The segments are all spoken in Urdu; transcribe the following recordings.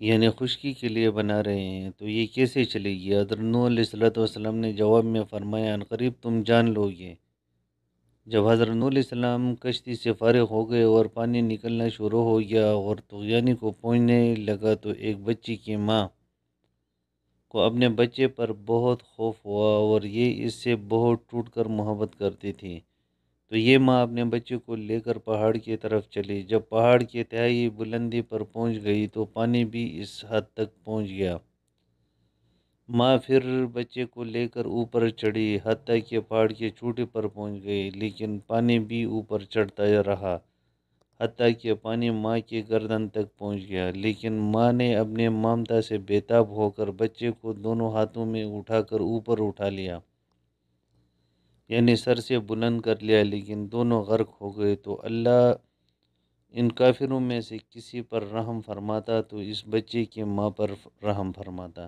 یعنی خشکی کے لیے بنا رہے ہیں، تو یہ کیسے چلے گی؟ حضرت نوح علیہ السلام نے جواب میں فرمایا عنقریب تم جان لو گے۔ جب حضرت نوح علیہ السلام کشتی سے فارغ ہو گئے اور پانی نکلنا شروع ہو گیا اور طغیانی کو پہنچنے لگا تو ایک بچی کی ماں کو اپنے بچے پر بہت خوف ہوا اور یہ اس سے بہت ٹوٹ کر محبت کرتی تھی، تو یہ ماں اپنے بچے کو لے کر پہاڑ کی طرف چلی۔ جب پہاڑ کی تہائی بلندی پر پہنچ گئی تو پانی بھی اس حد تک پہنچ گیا۔ ماں پھر بچے کو لے کر اوپر چڑھی حتیٰ کہ پہاڑ کی چوٹی پر پہنچ گئی، لیکن پانی بھی اوپر چڑھتا رہا حتیٰ کہ پانی ماں کی گردن تک پہنچ گیا، لیکن ماں نے اپنے ممتا سے بے تاب ہو کر بچے کو دونوں ہاتھوں میں اٹھا کر اوپر اٹھا لیا، یعنی سر سے بلند کر لیا، لیکن دونوں غرق ہو گئے۔ تو اللہ ان کافروں میں سے کسی پر رحم فرماتا تو اس بچے کی ماں پر رحم فرماتا۔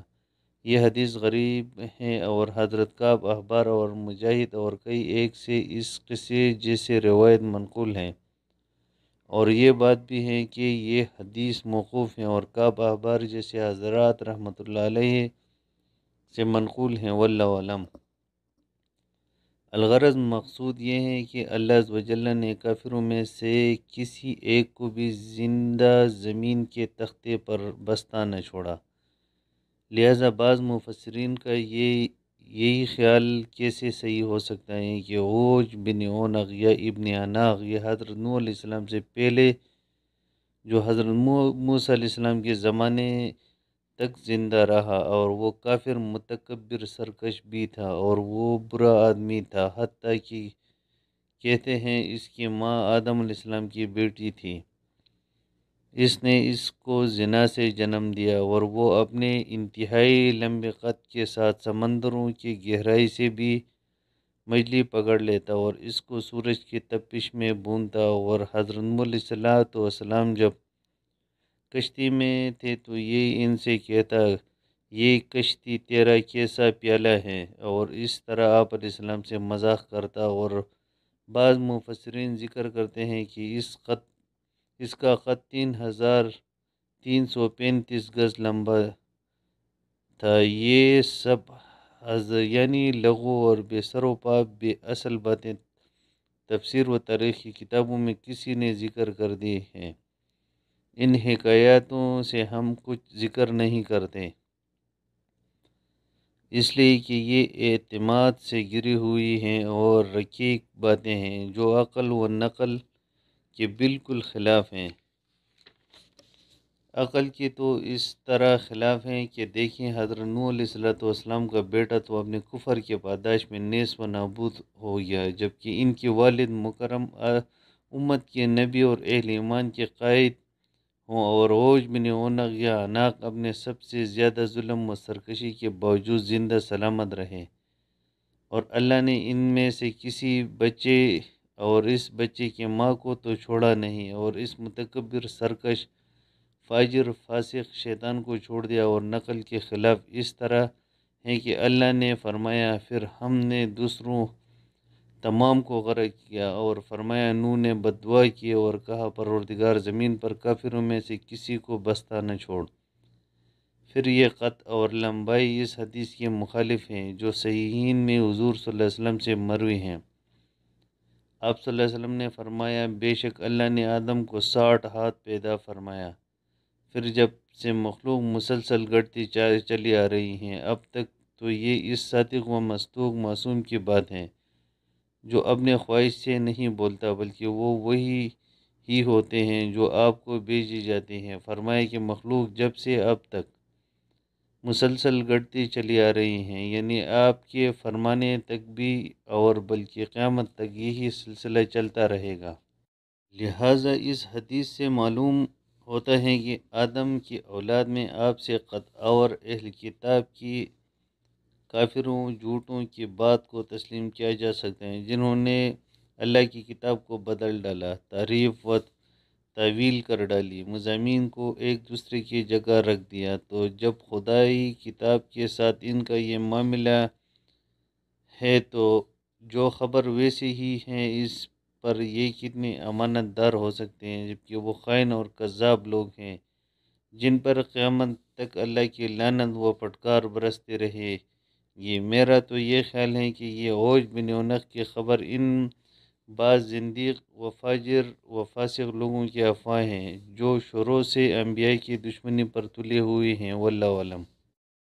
یہ حدیث غریب ہے اور حضرت کعب احبار اور مجاہد اور کئی ایک سے اس قصے جیسے روایت منقول ہیں، اور یہ بات بھی ہے کہ یہ حدیث موقوف ہیں اور کعب احبار جیسے حضرات رحمۃ اللہ علیہ سے منقول ہیں، واللہ اعلم۔ الغرض مقصود یہ ہے کہ اللہ عز و جل نے کافروں میں سے کسی ایک کو بھی زندہ زمین کے تختے پر بستہ نہ چھوڑا۔ لہذا بعض مفسرین کا یہی خیال کیسے صحیح ہو سکتا ہے کہ عوج بن عنق یا ابن عناق یہ حضرت نوح علیہ السلام سے پہلے جو حضرت موسیٰ علیہ السلام کے زمانے تک زندہ رہا، اور وہ کافر متکبر سرکش بھی تھا اور وہ برا آدمی تھا، حتیٰ کہ کہتے ہیں اس کی ماں آدم علیہ السلام کی بیٹی تھی، اس نے اس کو زنا سے جنم دیا، اور وہ اپنے انتہائی لمبے قد کے ساتھ سمندروں کی گہرائی سے بھی مچھلی پکڑ لیتا اور اس کو سورج کی تپش میں بھونتا۔ اور حضرت نوح علیہ السلام جب کشتی میں تھے تو یہ ان سے کہتا یہ کشتی تیرا کیسا پیالہ ہے، اور اس طرح آپ علیہ السلام سے مذاق کرتا۔ اور بعض مفسرین ذکر کرتے ہیں کہ اس کا قد 3335 گز لمبا تھا۔ یہ سب یعنی لغو اور بے سر و پا بے اصل باتیں تفسیر و تاریخ کی کتابوں میں کسی نے ذکر کر دی ہیں، ان حکایاتوں سے ہم کچھ ذکر نہیں کرتے، اس لیے کہ یہ اعتماد سے گری ہوئی ہیں اور رقیق باتیں ہیں جو عقل و نقل کے بالکل خلاف ہیں۔ عقل کی تو اس طرح خلاف ہیں کہ دیکھیں حضرت نوح علیہ السلام کا بیٹا تو اپنے کفر کے پاداش میں نیست و نابود ہو گیا، جبکہ ان کے والد مکرم امت کے نبی اور اہل ایمان کے قائد ہوں، اور عوج بن عنق یا عناق اپنے سب سے زیادہ ظلم و سرکشی کے باوجود زندہ سلامت رہے، اور اللہ نے ان میں سے کسی بچے اور اس بچے کی ماں کو تو چھوڑا نہیں، اور اس متکبر سرکش فاجر فاسق شیطان کو چھوڑ دیا۔ اور نقل کے خلاف اس طرح ہے کہ اللہ نے فرمایا پھر ہم نے دوسروں تمام کو غرق کیا، اور فرمایا نوح نے بددعا کی اور کہا پروردگار زمین پر کافروں میں سے کسی کو بستہ نہ چھوڑ۔ پھر یہ قط اور لمبائی اس حدیث کے مخالف ہیں جو صحیحین میں حضور صلی اللہ علیہ وسلم سے مروی ہیں۔ آپ صلی اللہ علیہ وسلم نے فرمایا بے شک اللہ نے آدم کو 60 ہاتھ پیدا فرمایا، پھر جب سے مخلوق مسلسل گڑتی چلی آ رہی ہیں اب تک، تو یہ اس صادق و مصدوق معصوم کی بات ہے جو اپنے خواہش سے نہیں بولتا، بلکہ وہ وہی ہی ہوتے ہیں جو آپ کو بھیجی جاتی ہیں۔ فرمایا کہ مخلوق جب سے اب تک مسلسل گڑتی چلی آ رہی ہیں، یعنی آپ کے فرمانے تک بھی، اور بلکہ قیامت تک یہی سلسلہ چلتا رہے گا۔ لہٰذا اس حدیث سے معلوم ہوتا ہے کہ آدم کی اولاد میں آپ سے قطع اور اہل کتاب کی کافروں جھوٹوں کی بات کو تسلیم کیا جا سکتا ہے جنہوں نے اللہ کی کتاب کو بدل ڈالا، تحریف و تعویل کر ڈالی، مضامین کو ایک دوسرے کی جگہ رکھ دیا۔ تو جب خدائی کتاب کے ساتھ ان کا یہ معاملہ ہے تو جو خبر ویسے ہی ہیں اس پر یہ کتنے امانت دار ہو سکتے ہیں، جبکہ وہ خائن اور کذاب لوگ ہیں جن پر قیامت تک اللہ کی لعنت و پھٹکار برستے رہے گی۔ میرا تو یہ خیال ہے کہ یہ اوج بن عنق کی خبر ان بعض زندیق و فاجر و فاسق لوگوں کی افواہیں ہیں جو شروع سے انبیاء کی دشمنی پر تلے ہوئے ہیں، واللہ عالم۔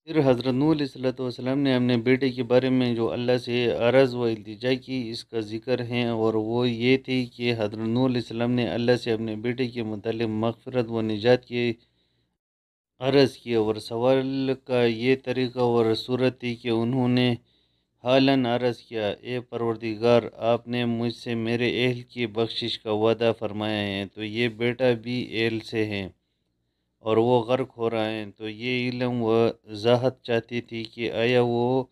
پھر حضرت نوح علیہ السلام نے اپنے بیٹے کے بارے میں جو اللہ سے عرض و التجا کی، اس کا ذکر ہے، اور وہ یہ تھی کہ حضرت نوح علیہ السلام نے اللہ سے اپنے بیٹے کے متعلق مغفرت و نجات کی عرض کی، اور سوال کا یہ طریقہ اور صورت تھی کہ انہوں نے حالاً عرض کیا: اے پروردگار، آپ نے مجھ سے میرے اہل کی بخشش کا وعدہ فرمایا ہے، تو یہ بیٹا بھی اہل سے ہے اور وہ غرق ہو رہا ہے، تو یہ علم و وضاحت چاہتی تھی کہ آیا وہ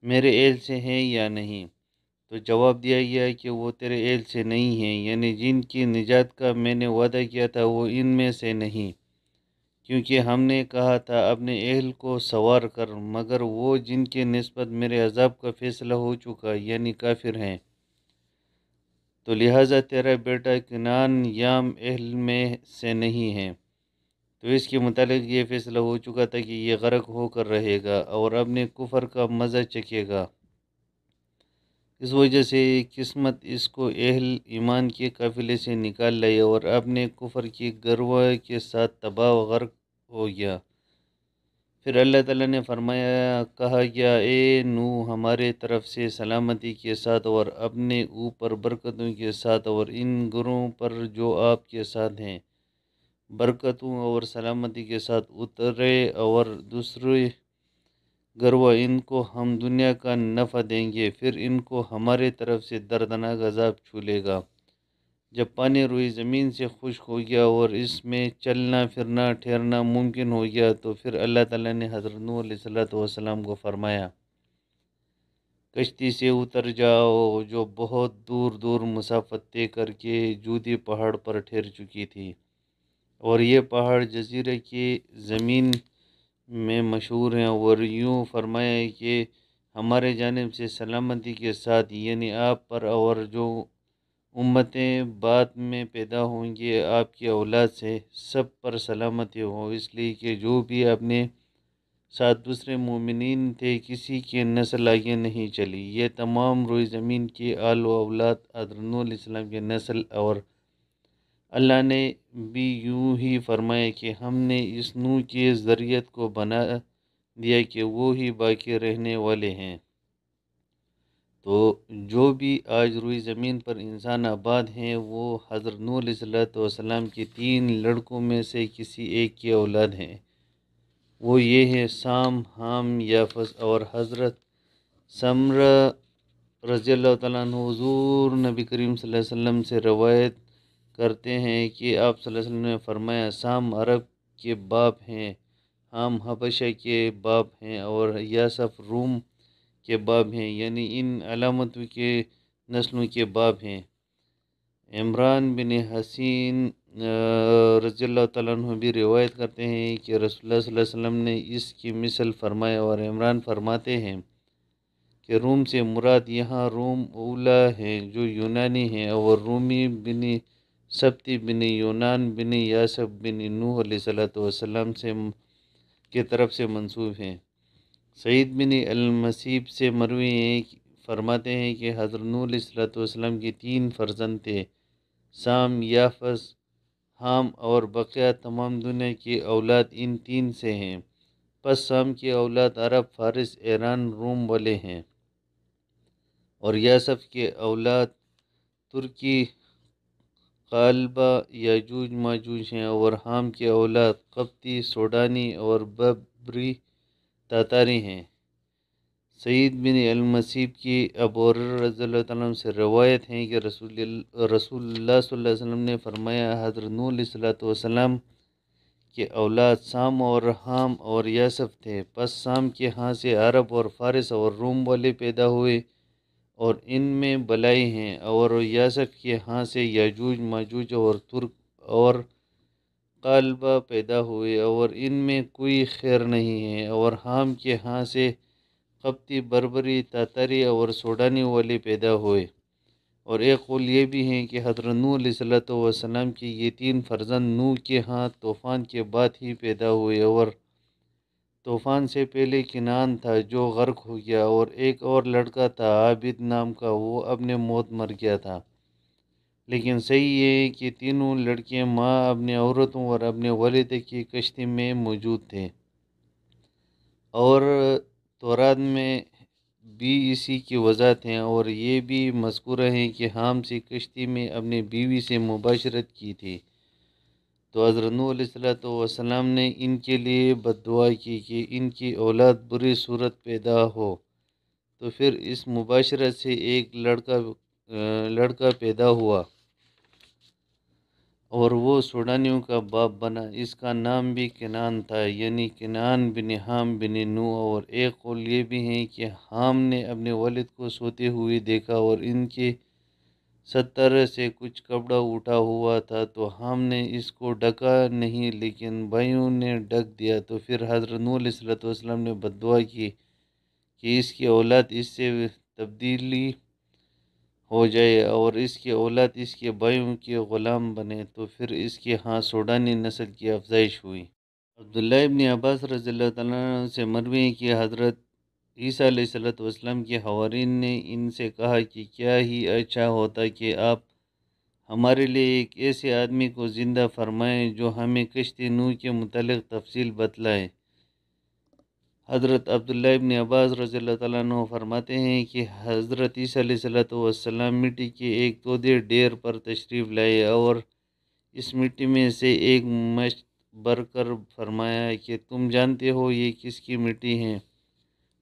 میرے اہل سے ہیں یا نہیں؟ تو جواب دیا گیا کہ وہ تیرے اہل سے نہیں ہیں، یعنی جن کی نجات کا میں نے وعدہ کیا تھا وہ ان میں سے نہیں، کیونکہ ہم نے کہا تھا اپنے اہل کو سوار کر، مگر وہ جن کے نسبت میرے عذاب کا فیصلہ ہو چکا یعنی کافر ہیں، تو لہٰذا تیرا بیٹا کنعان یام اہل میں سے نہیں ہے، تو اس کے متعلق یہ فیصلہ ہو چکا تھا کہ یہ غرق ہو کر رہے گا اور اپنے کفر کا مزہ چکھے گا، اس وجہ سے قسمت اس کو اہل ایمان کے قافلے سے نکال لائی اور اپنے کفر کی گروہ کے ساتھ تباہ و غرق ہو گیا۔ پھر اللہ تعالیٰ نے فرمایا، کہا گیا: اے نوح، ہمارے طرف سے سلامتی کے ساتھ اور اپنے اوپر برکتوں کے ساتھ اور ان گروہوں پر جو آپ کے ساتھ ہیں برکتوں اور سلامتی کے ساتھ اترے، اور دوسرے گروہ ان کو ہم دنیا کا نفع دیں گے، پھر ان کو ہمارے طرف سے دردناک عذاب چھو لے گا۔ جب پانی روئی زمین سے خشک ہو گیا اور اس میں چلنا پھرنا ٹھہرنا ممکن ہو گیا، تو پھر اللہ تعالیٰ نے حضرت نوح علیہ السلام کو فرمایا، کشتی سے اتر جاؤ، جو بہت دور دور مسافت طے کر کے جودی پہاڑ پر ٹھہر چکی تھی، اور یہ پہاڑ جزیرے کی زمین میں مشہور ہیں، اور یوں فرمایا کہ ہمارے جانب سے سلامتی کے ساتھ، یعنی آپ پر اور جو امتیں بعد میں پیدا ہوں گی آپ کی اولاد سے، سب پر سلامتی ہو، اس لیے کہ جو بھی اپنے ساتھ دوسرے مومنین تھے کسی کی نسل آگے نہیں چلی، یہ تمام روئی زمین کی آل و اولاد حضرت نوح علیہ السلام کی نسل، اور اللہ نے بھی یوں ہی فرمایا کہ ہم نے اس نوح کی ذریت کو بنا دیا کہ وہ ہی باقی رہنے والے ہیں۔ تو جو بھی آج روئی زمین پر انسان آباد ہیں وہ حضرت نوح علیہ السلام کی 3 لڑکوں میں سے کسی ایک کی اولاد ہیں، وہ یہ ہیں سام، حام، یافس، اور حضرت سمرہ رضی اللہ تعالیٰ عنہ حضور نبی کریم صلی اللہ علیہ وسلم سے روایت کرتے ہیں کہ آپ صلی اللہ علیہ وسلم نے فرمایا، سام عرب کے باپ ہیں، حام حبشہ کے باپ ہیں، اور یاسف روم کے باپ ہیں، یعنی ان علامتوں کے نسلوں کے باپ ہیں۔ عمران بن حسین رضی اللہ تعالیٰ عنہ بھی روایت کرتے ہیں کہ رسول اللہ صلی اللہ علیہ وسلم نے اس کی مثل فرمایا، اور عمران فرماتے ہیں کہ روم سے مراد یہاں روم اولا ہیں جو یونانی ہیں، اور رومی بن سبتی بن یونان بن یاسف بن نوح علیہ السلام سے کی طرف سے منسوب ہیں۔ سعید بن المسیب سے مروی ہیں، فرماتے ہیں کہ حضرت نوح علیہ السلام کی 3 فرزند تھے، سام، یافس، حام، اور بقیہ تمام دنیا کی اولاد ان 3 سے ہیں۔ پس سام کی اولاد عرب، فارس، ایران، روم والے ہیں، اور یاسف کی اولاد ترکی، قالبہ، یاجوج ماجوج ہیں، اور حام کی اولاد قبطی، سوڈانی اور ببری تاتاری ہیں۔ سعید بن المسیب کی ابو ہریرہ رضی اللہ تعالیٰ عنہ سے روایت ہے کہ رسول اللہ صلی اللہ علیہ وسلم نے فرمایا، حضرت نوح علیہ السلام کے اولاد سام اور حام اور یاسف تھے، پس سام کے ہاں سے عرب اور فارس اور روم والے پیدا ہوئے اور ان میں بلائی ہیں، اور یاسف کے ہاں سے یاجوج ماجوج اور ترک اور قالبہ پیدا ہوئے اور ان میں کوئی خیر نہیں ہے، اور حام کے ہاں سے قبطی، بربری، تاتاری اور سوڈانی والے پیدا ہوئے، اور ایک قول یہ بھی ہے کہ حضرت نوح علیہ السلام کے یہ تین فرزند نوح کے ہاں طوفان کے بعد ہی پیدا ہوئے، اور طوفان سے پہلے کنعان تھا جو غرق ہو گیا، اور ایک اور لڑکا تھا عابد نام کا، وہ اپنے موت مر گیا تھا۔ لیکن صحیح یہ ہے کہ تینوں لڑکے ماں اپنے عورتوں اور اپنے والد کی کشتی میں موجود تھے، اور تورات میں بھی اسی کی وضاحت ہے، اور یہ بھی مذکور ہے کہ حام سے کشتی میں اپنی بیوی سے مباشرت کی تھی، تو حضرت نوح علیہ السلام نے ان کے لیے بد دعا کی کہ ان کی اولاد بری صورت پیدا ہو، تو پھر اس مباشرت سے ایک لڑکا پیدا ہوا، اور وہ سوڈانیوں کا باپ بنا۔ اس کا نام بھی کنعان تھا، یعنی کنعان بن حام بن نوح۔ اور ایک قول یہ بھی ہے کہ حام نے اپنے والد کو سوتے ہوئے دیکھا اور ان کے ستر سے کچھ کپڑا اٹھا ہوا تھا، تو حام نے اس کو ڈھکا نہیں لیکن بھائیوں نے ڈھک دیا، تو پھر حضرت نوح علیہ السلام نے بد دعا کی کہ اس کی اولاد اس سے تبدیلی ہو جائے اور اس کی اولاد اس کے بھائیوں کے غلام بنے، تو پھر اس کے ہاں سوڈانی نسل کی افزائش ہوئی۔ عبداللہ ابن عباس رضی اللہ تعالیٰ عنہ سے مروی ہے کہ حضرت عیسیٰ علیہ السلام کے حوارین نے ان سے کہا کہ کیا ہی اچھا ہوتا کہ آپ ہمارے لیے ایک ایسے آدمی کو زندہ فرمائیں جو ہمیں کشتی نوح کے متعلق تفصیل بتلائے۔ حضرت عبداللہ ابن عباس رضی اللہ تعالیٰ عنہ فرماتے ہیں کہ حضرت عیسیٰ علیہ السلام مٹی کے ایک تودے ڈھیر پر تشریف لائے اور اس مٹی میں سے ایک مشت بھر کر فرمایا کہ تم جانتے ہو یہ کس کی مٹی ہے؟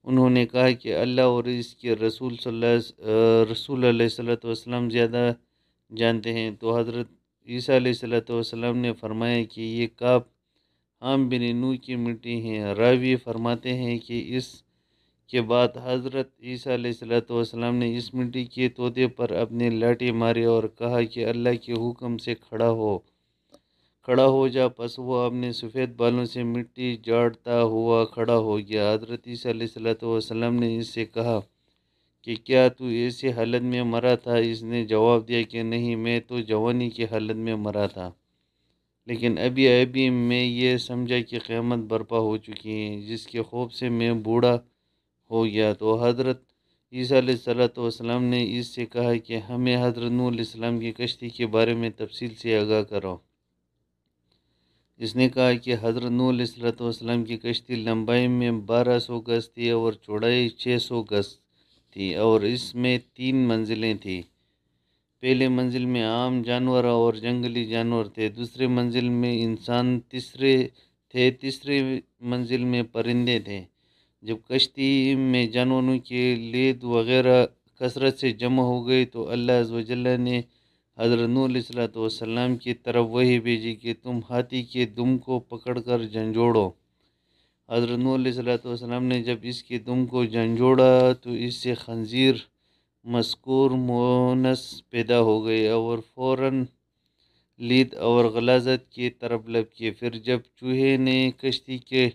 انہوں نے کہا کہ اللہ اور اس کے رسول علیہ السلام زیادہ جانتے ہیں، تو حضرت عیسیٰ علیہ السلام نے فرمایا کہ یہ کعب حام بن نوح کی مٹی ہیں۔ راوی فرماتے ہیں کہ اس کے بعد حضرت عیسیٰ علیہ السلام نے اس مٹی کے تودے پر اپنی لاٹھی ماری اور کہا کہ اللہ کے حکم سے کھڑا ہو جا، پس وہ اپنے سفید بالوں سے مٹی جھاڑتا ہوا کھڑا ہو گیا۔ حضرت عیسیٰ علیہ السلام نے اس سے کہا کہ کیا تو ایسی حالت میں مرا تھا؟ اس نے جواب دیا کہ نہیں، میں تو جوانی کی حالت میں مرا تھا، لیکن ابھی میں یہ سمجھا کہ قیامت برپا ہو چکی ہے، جس کے خوف سے میں بوڑھا ہو گیا۔ تو حضرت عیسیٰ علیہ السلام نے اس سے کہا کہ ہمیں حضرت نوح علیہ السلام کی کشتی کے بارے میں تفصیل سے آگاہ کرو۔ اس نے کہا کہ حضرت نوح علیہ السلام کی کشتی لمبائی میں 1200 گز تھی اور چوڑائی 600 گز تھی، اور اس میں 3 منزلیں تھیں۔ پہلے منزل میں عام جانور اور جنگلی جانور تھے، دوسرے منزل میں انسان تیسری منزل میں پرندے تھے۔ جب کشتی میں جانوروں کے لید وغیرہ کثرت سے جمع ہو گئی تو اللہ عز و جل نے حضرت نوح علیہ السلام کی طرف وحی بھیجی کہ تم ہاتھی کے دم کو پکڑ کر جھنجھوڑو۔ حضرت نوح علیہ السلام نے جب اس کے دم کو جھنجھوڑا تو اس سے خنزیر مذکور مونس پیدا ہو گئے اور فوراً لید اور غلاظت کی طرف لپ کیے۔ پھر جب چوہے نے کشتی کے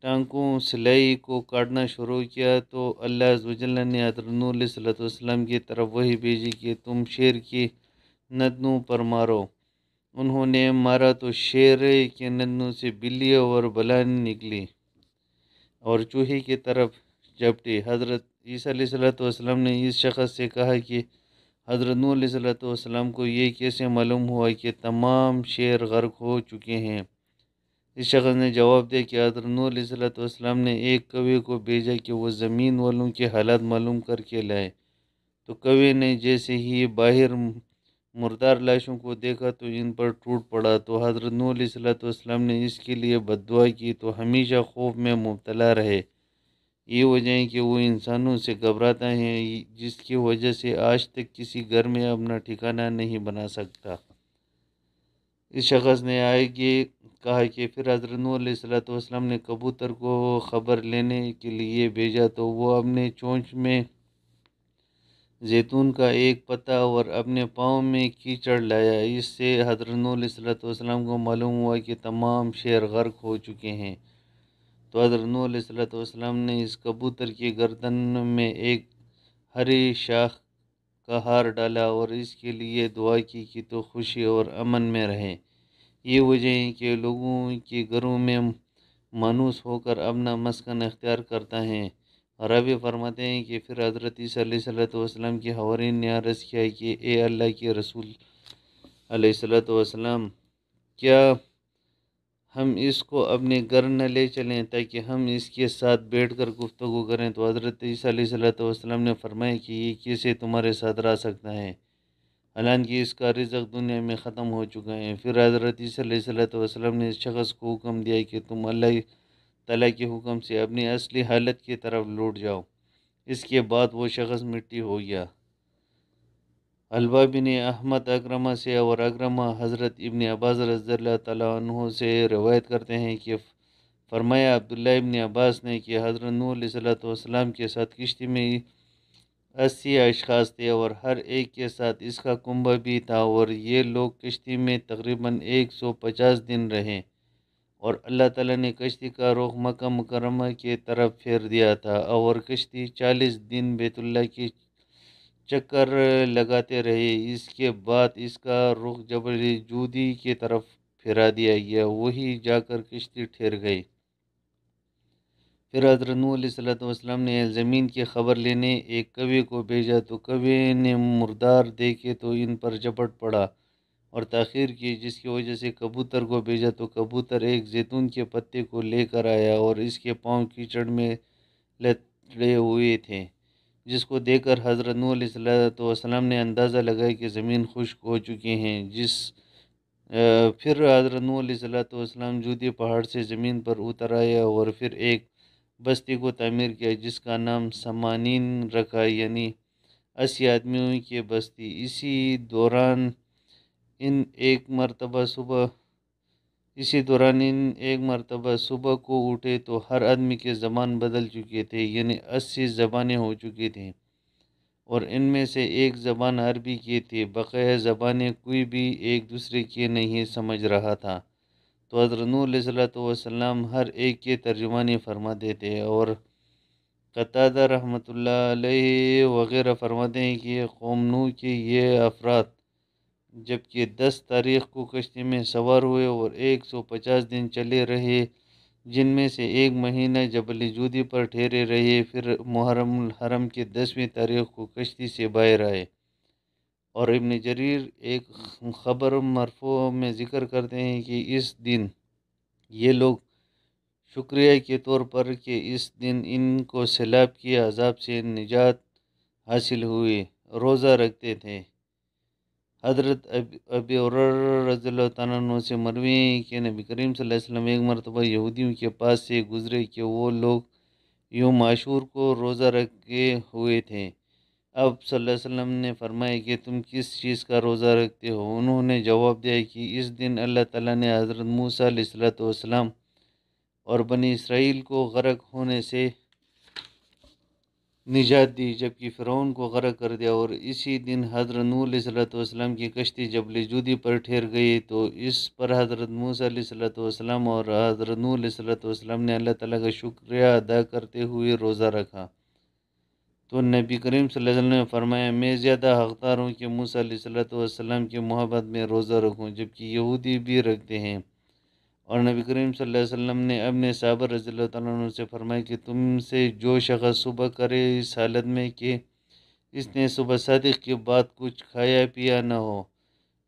ٹانکوں سلائی کو کاٹنا شروع کیا تو اللہ عز و جل نے حضرت نوح علیہ السلام کی طرف وحی بھیجی کہ تم شیر کی نتنوں پر مارو۔ انہوں نے مارا تو شیر کے نتنوں سے بلی اور بلان نکلی اور چوہے کی طرف جھپٹی۔ حضرت عیسیٰ علیہ السلام نے اس شخص سے کہا کہ حضرت نوح علیہ السلام کو یہ کیسے معلوم ہوا کہ تمام شیر غرق ہو چکے ہیں؟ اس شخص نے جواب دیا کہ حضرت نوح علیہ السلام نے ایک کوے کو بھیجا کہ وہ زمین والوں کے حالات معلوم کر کے لائے، تو کوے نے جیسے ہی باہر مردار لاشوں کو دیکھا تو ان پر ٹوٹ پڑا، تو حضرت نوح علیہ السلام نے اس کے لیے بد دعا کی تو ہمیشہ خوف میں مبتلا رہے۔ یہ وجہ ہے کہ وہ انسانوں سے گھبراتا ہے، جس کی وجہ سے آج تک کسی گھر میں اپنا ٹھکانہ نہیں بنا سکتا۔ اس شخص نے آگے کہا کہ پھر حضرت نوح علیہ السلام نے کبوتر کو خبر لینے کے لیے بھیجا تو وہ اپنے چونچ میں زیتون کا ایک پتا اور اپنے پاؤں میں کیچڑ لایا۔ اس سے حضرت نوح علیہ السلام کو معلوم ہوا کہ تمام شیر غرق ہو چکے ہیں، تو حضرت نوح علیہ السلام نے اس کبوتر کی گردن میں ایک ہری شاخ کا ہار ڈالا اور اس کے لیے دعا کی کہ تو خوشی اور امن میں رہے۔ یہ وجہ ہے کہ لوگوں کے گھروں میں مانوس ہو کر اپنا مسکن اختیار کرتا ہے۔ راوی فرماتے ہیں کہ پھر حضرت عیسیٰ علیہ السلام کے حوارین نے عرض کیا کہ اے اللہ کے رسول علیہ السلام، کیا ہم اس کو اپنے گھر نہ لے چلیں تاکہ ہم اس کے ساتھ بیٹھ کر گفتگو کریں؟ تو حضرت عیسیٰ علیہ السلام نے فرمایا کہ یہ کیسے تمہارے ساتھ رہ سکتا ہے، حالانکہ اس کا رزق دنیا میں ختم ہو چکا ہے۔ پھر حضرت عیسیٰ علیہ السلام نے اس شخص کو حکم دیا کہ تم اللہ تعالیٰ کے حکم سے اپنی اصلی حالت کی طرف لوٹ جاؤ۔ اس کے بعد وہ شخص مٹی ہو گیا۔ حلوہ بن احمد اکرمہ سے اور اکرمہ حضرت ابن عباس رضی اللہ تعالیٰ عنہ سے روایت کرتے ہیں کہ فرمایا عبداللہ ابن عباس نے کہ حضرت نوح علیہ السلام کے ساتھ کشتی میں 80 اشخاص تھے اور ہر ایک کے ساتھ اس کا کنبہ بھی تھا، اور یہ لوگ کشتی میں تقریباً 150 دن رہے، اور اللہ تعالیٰ نے کشتی کا رخ مکہ مکرمہ کی طرف پھیر دیا تھا، اور کشتی 40 دن بیت اللہ کی چکر لگاتے رہے۔ اس کے بعد اس کا رخ جبل جودی کی طرف پھیرا دیا گیا، وہی جا کر کشتی ٹھہر گئی۔ پھر حضرت نوح علیہ السلام نے زمین کی خبر لینے ایک کوے کو بھیجا، تو کوے نے مردار دیکھے تو ان پر جھپٹ پڑا اور تاخیر کی، جس کی وجہ سے کبوتر کو بھیجا، تو کبوتر ایک زیتون کے پتے کو لے کر آیا اور اس کے پاؤں کیچڑ میں لتڑے ہوئے تھے، جس کو دیکھ کر حضرت نوح علیہ السلام نے اندازہ لگایا کہ زمین خشک ہو چکی ہے۔ پھر حضرت نوح علیہ السلام جودی پہاڑ سے زمین پر اتر آیا اور پھر ایک بستی کو تعمیر کیا جس کا نام سمانین رکھا، یعنی 80 آدمیوں کی بستی۔ اسی دوران ان ایک مرتبہ صبح کو اٹھے تو ہر آدمی کی زبان بدل چکے تھے، یعنی 80 زبانیں ہو چکی تھیں، اور ان میں سے ایک زبان عربی کی تھی، بقیہ زبانیں کوئی بھی ایک دوسرے کی نہیں سمجھ رہا تھا۔ تو حضرت نوح علیہ السلام ہر ایک کی ترجمانی فرماتے تھے، اور قتادہ رحمۃ اللہ علیہ وغیرہ فرماتے ہیں کہ قوم نوح کے یہ افراد جبکہ 10 تاریخ کو کشتی میں سوار ہوئے اور 150 دن چلے رہے، جن میں سے ایک مہینہ جبل جودی پر ٹھہرے رہے، پھر محرم الحرم کی 10ویں تاریخ کو کشتی سے باہر آئے۔ اور ابن جریر ایک خبر مرفوع میں ذکر کرتے ہیں کہ اس دن یہ لوگ شکریہ کے طور پر کہ اس دن ان کو سیلاب کے عذاب سے نجات حاصل ہوئی، روزہ رکھتے تھے۔ حضرت ابی ہریرہ رضی اللہ تعالیٰ عنہ سے مروی ہے کہ نبی کریم صلی اللہ علیہ وسلم ایک مرتبہ یہودیوں کے پاس سے گزرے کہ وہ لوگ یوم عاشور کو روزہ رکھے ہوئے تھے۔ آپ صلی اللہ علیہ وسلم نے فرمایا کہ تم کس چیز کا روزہ رکھتے ہو؟ انہوں نے جواب دیا کہ اس دن اللہ تعالیٰ نے حضرت موسیٰ علیہ السلام اور بنی اسرائیل کو غرق ہونے سے نجات دی، جبکہ فرعون کو غرق کر دیا، اور اسی دن حضرت نوح علیہ السلام کی کشتی جبل جودی پر ٹھہر گئی۔ تو اس پر حضرت موسیٰ علیہ السلام اور حضرت نوح علیہ السلام نے اللہ تعالیٰ کا شکریہ ادا کرتے ہوئے روزہ رکھا۔ تو نبی کریم صلی اللہ علیہ وسلم نے فرمایا، میں زیادہ حقدار ہوں کہ موسیٰ علیہ السلام کی محبت میں روزہ رکھوں، جبکہ یہودی بھی رکھتے ہیں۔ اور نبی کریم صلی اللہ علیہ وسلم نے اپنے صحابہ رضی اللہ تعالیٰ عنہ سے فرمایا کہ تم سے جو شخص صبح کرے اس حالت میں کہ اس نے صبح صادق کے بعد کچھ کھایا پیا نہ ہو،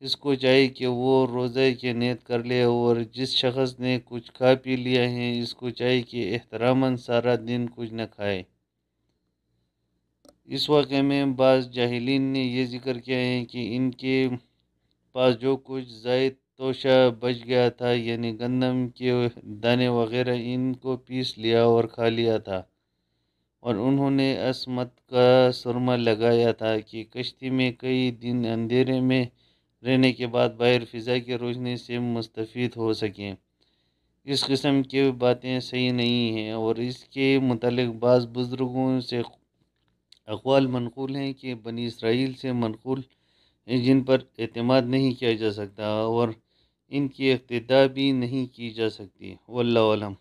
اس کو چاہیے کہ وہ روزے کی نیت کر لے، اور جس شخص نے کچھ کھا پی لیا ہے اس کو چاہیے کہ احتراماً سارا دن کچھ نہ کھائے۔ اس واقعے میں بعض جاہلین نے یہ ذکر کیا ہے کہ ان کے پاس جو کچھ زائد توشہ بچ گیا تھا، یعنی گندم کے دانے وغیرہ، ان کو پیس لیا اور کھا لیا تھا، اور انہوں نے عصمت کا سرما لگایا تھا کہ کشتی میں کئی دن اندھیرے میں رہنے کے بعد باہر فضا کی روشنی سے مستفید ہو سکیں۔ اس قسم کی باتیں صحیح نہیں ہیں، اور اس کے متعلق بعض بزرگوں سے اقوال منقول ہیں کہ بنی اسرائیل سے منقول ہیں جن پر اعتماد نہیں کیا جا سکتا اور ان کی اقتداء بھی نہیں کی جا سکتی۔ واللہ اعلم۔